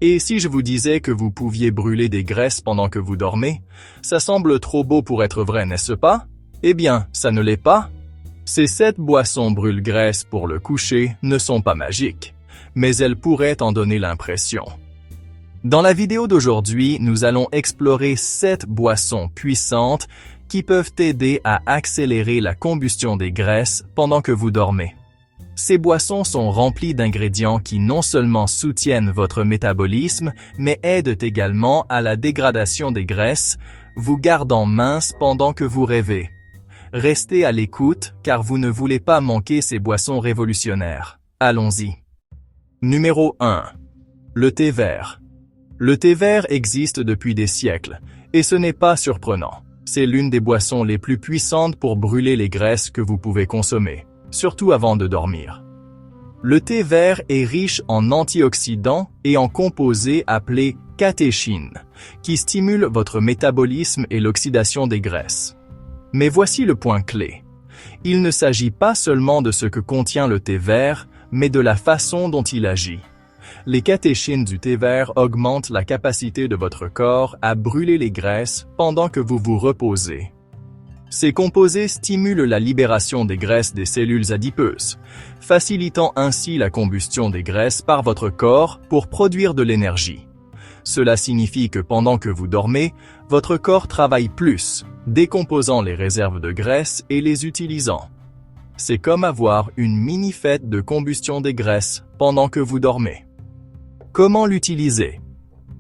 Et si je vous disais que vous pouviez brûler des graisses pendant que vous dormez, ça semble trop beau pour être vrai, n'est-ce pas? Eh bien, ça ne l'est pas. Ces 7 boissons brûle-graisse pour le coucher ne sont pas magiques, mais elles pourraient en donner l'impression. Dans la vidéo d'aujourd'hui, nous allons explorer 7 boissons puissantes qui peuvent aider à accélérer la combustion des graisses pendant que vous dormez. Ces boissons sont remplies d'ingrédients qui non seulement soutiennent votre métabolisme, mais aident également à la dégradation des graisses, vous gardant mince pendant que vous rêvez. Restez à l'écoute car vous ne voulez pas manquer ces boissons révolutionnaires. Allons-y. Numéro 1. Le thé vert. Le thé vert existe depuis des siècles, et ce n'est pas surprenant. C'est l'une des boissons les plus puissantes pour brûler les graisses que vous pouvez consommer, surtout avant de dormir. Le thé vert est riche en antioxydants et en composés appelés catéchines, qui stimulent votre métabolisme et l'oxydation des graisses. Mais voici le point clé. Il ne s'agit pas seulement de ce que contient le thé vert, mais de la façon dont il agit. Les catéchines du thé vert augmentent la capacité de votre corps à brûler les graisses pendant que vous vous reposez. Ces composés stimulent la libération des graisses des cellules adipeuses, facilitant ainsi la combustion des graisses par votre corps pour produire de l'énergie. Cela signifie que pendant que vous dormez, votre corps travaille plus, décomposant les réserves de graisse et les utilisant. C'est comme avoir une mini-fête de combustion des graisses pendant que vous dormez. Comment l'utiliser?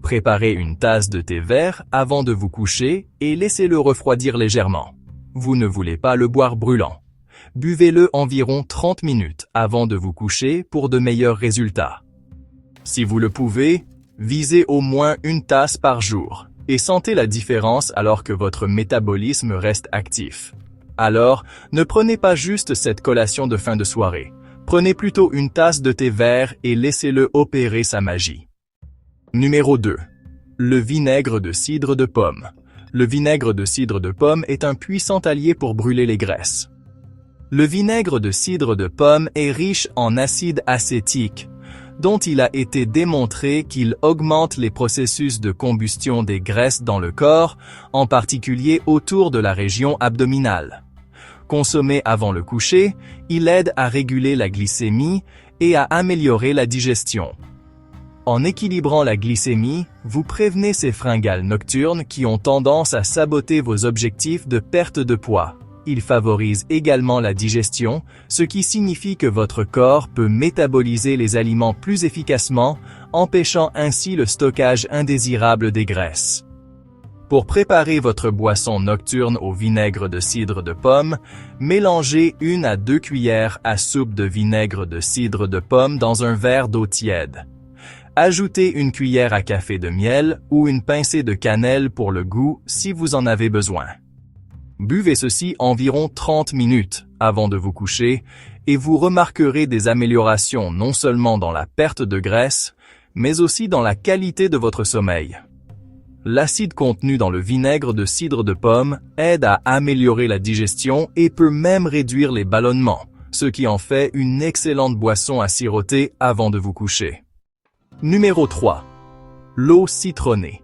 Préparez une tasse de thé vert avant de vous coucher et laissez-le refroidir légèrement. Vous ne voulez pas le boire brûlant. Buvez-le environ 30 minutes avant de vous coucher pour de meilleurs résultats. Si vous le pouvez, visez au moins une tasse par jour et sentez la différence alors que votre métabolisme reste actif. Alors, ne prenez pas juste cette collation de fin de soirée. Prenez plutôt une tasse de thé vert et laissez-le opérer sa magie. Numéro 2. Le vinaigre de cidre de pomme. Le vinaigre de cidre de pomme est un puissant allié pour brûler les graisses. Le vinaigre de cidre de pomme est riche en acide acétique, dont il a été démontré qu'il augmente les processus de combustion des graisses dans le corps, en particulier autour de la région abdominale. Consommé avant le coucher, il aide à réguler la glycémie et à améliorer la digestion. En équilibrant la glycémie, vous prévenez ces fringales nocturnes qui ont tendance à saboter vos objectifs de perte de poids. Il favorise également la digestion, ce qui signifie que votre corps peut métaboliser les aliments plus efficacement, empêchant ainsi le stockage indésirable des graisses. Pour préparer votre boisson nocturne au vinaigre de cidre de pomme, mélangez 1 à 2 cuillères à soupe de vinaigre de cidre de pomme dans un verre d'eau tiède. Ajoutez 1 cuillère à café de miel ou une pincée de cannelle pour le goût si vous en avez besoin. Buvez ceci environ 30 minutes avant de vous coucher et vous remarquerez des améliorations non seulement dans la perte de graisse, mais aussi dans la qualité de votre sommeil. L'acide contenu dans le vinaigre de cidre de pomme aide à améliorer la digestion et peut même réduire les ballonnements, ce qui en fait une excellente boisson à siroter avant de vous coucher. Numéro 3. L'eau citronnée.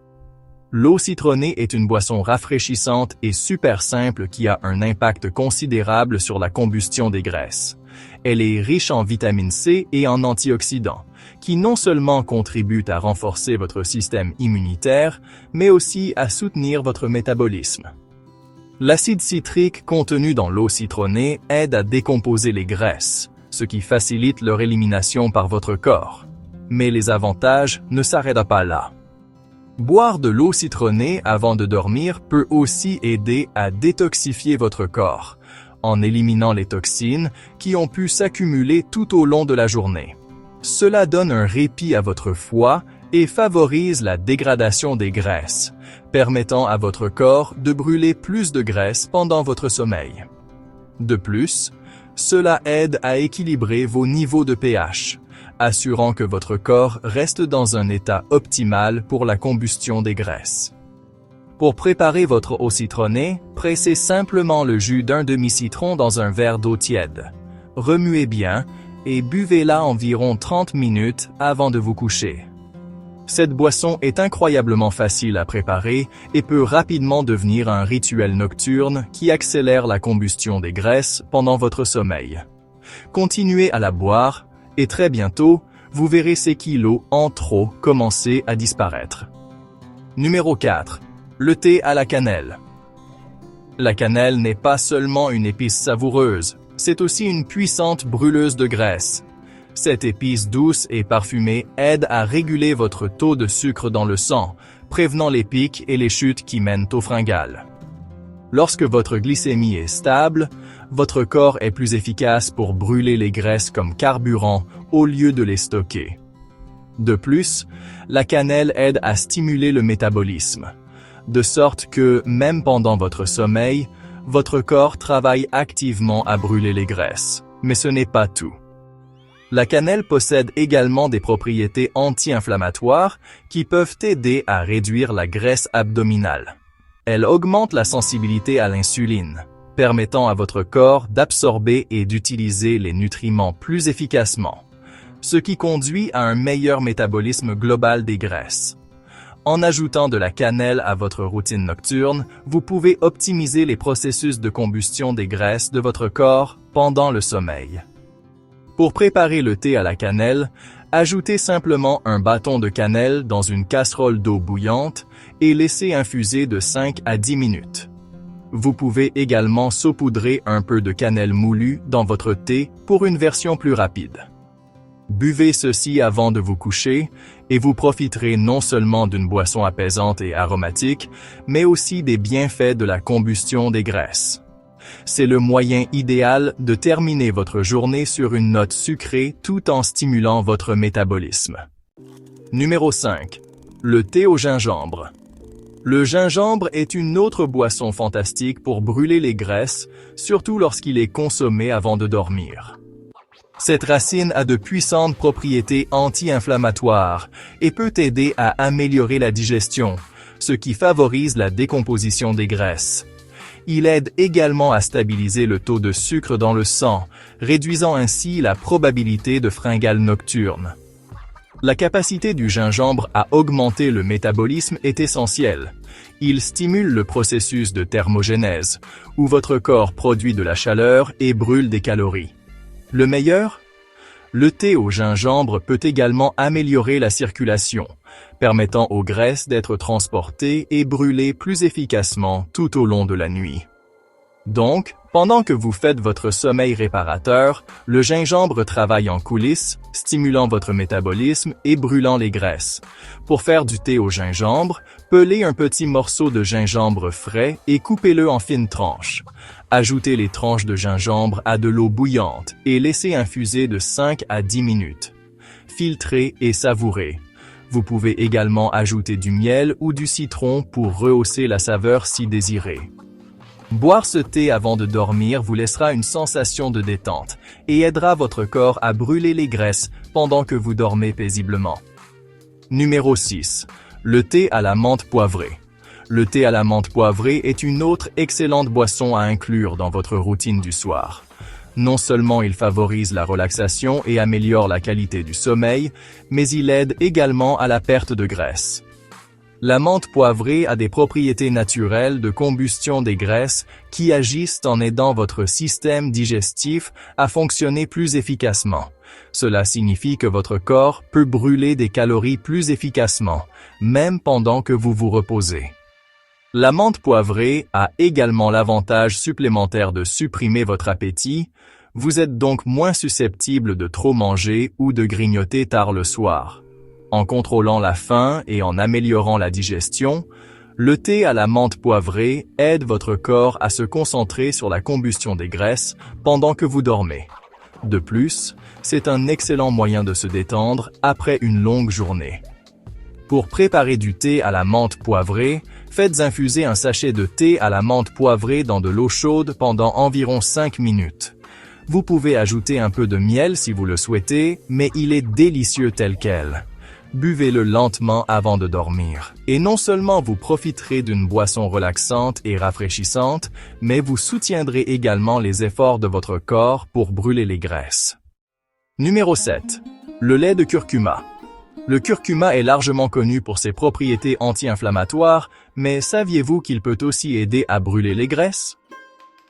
L'eau citronnée est une boisson rafraîchissante et super simple qui a un impact considérable sur la combustion des graisses. Elle est riche en vitamine C et en antioxydants, qui non seulement contribuent à renforcer votre système immunitaire, mais aussi à soutenir votre métabolisme. L'acide citrique contenu dans l'eau citronnée aide à décomposer les graisses, ce qui facilite leur élimination par votre corps. Mais les avantages ne s'arrêtent pas là. Boire de l'eau citronnée avant de dormir peut aussi aider à détoxifier votre corps, en éliminant les toxines qui ont pu s'accumuler tout au long de la journée. Cela donne un répit à votre foie et favorise la dégradation des graisses, permettant à votre corps de brûler plus de graisse pendant votre sommeil. De plus, cela aide à équilibrer vos niveaux de pH, assurant que votre corps reste dans un état optimal pour la combustion des graisses. Pour préparer votre eau citronnée, pressez simplement le jus d'un demi-citron dans un verre d'eau tiède. Remuez bien et buvez-la environ 30 minutes avant de vous coucher. Cette boisson est incroyablement facile à préparer et peut rapidement devenir un rituel nocturne qui accélère la combustion des graisses pendant votre sommeil. Continuez à la boire et très bientôt, vous verrez ces kilos en trop commencer à disparaître. Numéro 4. Le thé à la cannelle. La cannelle n'est pas seulement une épice savoureuse, c'est aussi une puissante brûleuse de graisse. Cette épice douce et parfumée aide à réguler votre taux de sucre dans le sang, prévenant les pics et les chutes qui mènent au fringale. Lorsque votre glycémie est stable, votre corps est plus efficace pour brûler les graisses comme carburant au lieu de les stocker. De plus, la cannelle aide à stimuler le métabolisme, de sorte que, même pendant votre sommeil, votre corps travaille activement à brûler les graisses. Mais ce n'est pas tout. La cannelle possède également des propriétés anti-inflammatoires qui peuvent aider à réduire la graisse abdominale. Elle augmente la sensibilité à l'insuline, permettant à votre corps d'absorber et d'utiliser les nutriments plus efficacement, ce qui conduit à un meilleur métabolisme global des graisses. En ajoutant de la cannelle à votre routine nocturne, vous pouvez optimiser les processus de combustion des graisses de votre corps pendant le sommeil. Pour préparer le thé à la cannelle, ajoutez simplement un bâton de cannelle dans une casserole d'eau bouillante et laissez infuser de 5 à 10 minutes. Vous pouvez également saupoudrer un peu de cannelle moulue dans votre thé pour une version plus rapide. Buvez ceci avant de vous coucher et vous profiterez non seulement d'une boisson apaisante et aromatique, mais aussi des bienfaits de la combustion des graisses. C'est le moyen idéal de terminer votre journée sur une note sucrée tout en stimulant votre métabolisme. Numéro 5. Le thé au gingembre. Le gingembre est une autre boisson fantastique pour brûler les graisses, surtout lorsqu'il est consommé avant de dormir. Cette racine a de puissantes propriétés anti-inflammatoires et peut aider à améliorer la digestion, ce qui favorise la décomposition des graisses. Il aide également à stabiliser le taux de sucre dans le sang, réduisant ainsi la probabilité de fringale nocturne. La capacité du gingembre à augmenter le métabolisme est essentielle. Il stimule le processus de thermogénèse, où votre corps produit de la chaleur et brûle des calories. Le meilleur? Le thé au gingembre peut également améliorer la circulation, permettant aux graisses d'être transportées et brûlées plus efficacement tout au long de la nuit. Donc, pendant que vous faites votre sommeil réparateur, le gingembre travaille en coulisses, stimulant votre métabolisme et brûlant les graisses. Pour faire du thé au gingembre, pelez un petit morceau de gingembre frais et coupez-le en fines tranches. Ajoutez les tranches de gingembre à de l'eau bouillante et laissez infuser de 5 à 10 minutes. Filtrez et savourez. Vous pouvez également ajouter du miel ou du citron pour rehausser la saveur si désiré. Boire ce thé avant de dormir vous laissera une sensation de détente et aidera votre corps à brûler les graisses pendant que vous dormez paisiblement. Numéro 6. Le thé à la menthe poivrée. Le thé à la menthe poivrée est une autre excellente boisson à inclure dans votre routine du soir. Non seulement il favorise la relaxation et améliore la qualité du sommeil, mais il aide également à la perte de graisse. La menthe poivrée a des propriétés naturelles de combustion des graisses qui agissent en aidant votre système digestif à fonctionner plus efficacement. Cela signifie que votre corps peut brûler des calories plus efficacement, même pendant que vous vous reposez. La menthe poivrée a également l'avantage supplémentaire de supprimer votre appétit. Vous êtes donc moins susceptible de trop manger ou de grignoter tard le soir. En contrôlant la faim et en améliorant la digestion, le thé à la menthe poivrée aide votre corps à se concentrer sur la combustion des graisses pendant que vous dormez. De plus, c'est un excellent moyen de se détendre après une longue journée. Pour préparer du thé à la menthe poivrée, faites infuser un sachet de thé à la menthe poivrée dans de l'eau chaude pendant environ 5 minutes. Vous pouvez ajouter un peu de miel si vous le souhaitez, mais il est délicieux tel quel. Buvez-le lentement avant de dormir. Et non seulement vous profiterez d'une boisson relaxante et rafraîchissante, mais vous soutiendrez également les efforts de votre corps pour brûler les graisses. Numéro 7. Le lait de curcuma. Le curcuma est largement connu pour ses propriétés anti-inflammatoires, mais saviez-vous qu'il peut aussi aider à brûler les graisses?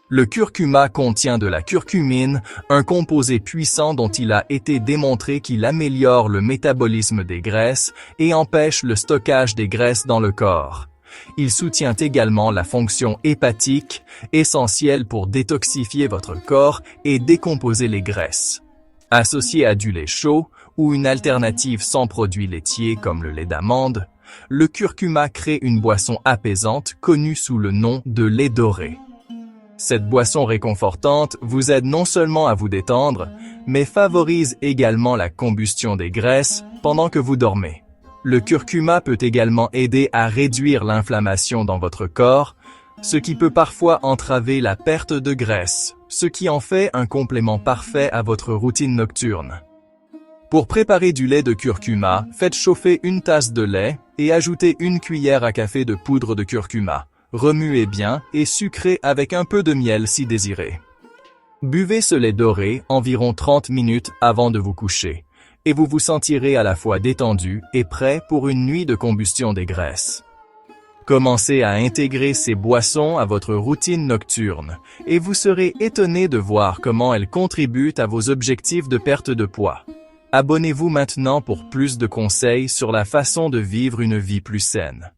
Le curcuma contient de la curcumine, un composé puissant dont il a été démontré qu'il améliore le métabolisme des graisses et empêche le stockage des graisses dans le corps. Il soutient également la fonction hépatique, essentielle pour détoxifier votre corps et décomposer les graisses. Associé à du lait chaud ou une alternative sans produits laitiers comme le lait d'amande, le curcuma crée une boisson apaisante connue sous le nom de lait doré. Cette boisson réconfortante vous aide non seulement à vous détendre, mais favorise également la combustion des graisses pendant que vous dormez. Le curcuma peut également aider à réduire l'inflammation dans votre corps, ce qui peut parfois entraver la perte de graisse, ce qui en fait un complément parfait à votre routine nocturne. Pour préparer du lait de curcuma, faites chauffer une tasse de lait et ajoutez une cuillère à café de poudre de curcuma. Remuez bien et sucrez avec un peu de miel si désiré. Buvez ce lait doré environ 30 minutes avant de vous coucher, et vous vous sentirez à la fois détendu et prêt pour une nuit de combustion des graisses. Commencez à intégrer ces boissons à votre routine nocturne, et vous serez étonné de voir comment elles contribuent à vos objectifs de perte de poids. Abonnez-vous maintenant pour plus de conseils sur la façon de vivre une vie plus saine.